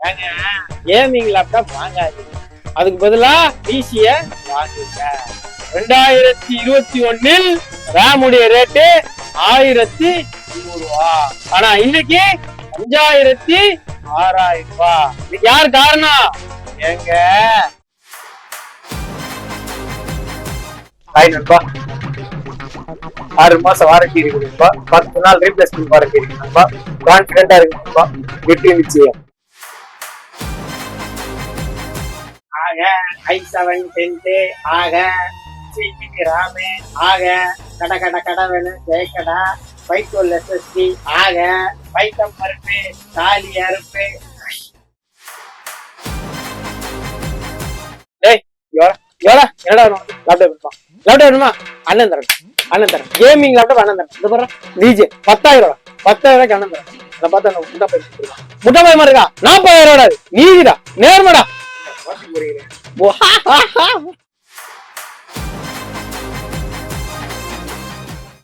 ஏங்க gaming laptop வாங்காதீங்க, அதுக்கு பதிலா பிசிய வாங்குங்க. 2021 RAM உடைய ரேட்டு 1100 ரூபா. ஆனா இன்னைக்கு 5000-6000 ரூபாய். இதுக்கு யார் காரணம்? ஏங்க 6 மாசம் வாரண்டி இருக்குதுப்பா, 10 நாள் ரீப்ளேஸ்மெண்ட் வாரண்டி இருக்குதுப்பா. கான்பிடண்டா இருக்குப்பா, வெற்றி நிச்சயம். ஆக i7 10 ஆக ராமு ஆக கட கட கடவனு ஜெயக்கடா பைக்கோல் எஸ்எஸ்டி ஆக பைக்கம் பருப்பு தாலி அறுப்பு. என்னடா லேப்டாப் வேணுமா? அண்ணன் தரேன் கேமிங் லேப்டாப் அண்ணன் தரேன். இந்த பாரு டிஜே 10000 ரூபாய்க்கு அண்ணன் தரேன். அதை பார்த்தா முட்டை பயமா இருக்கா? 40,000 நீதிடா நேர்மடா.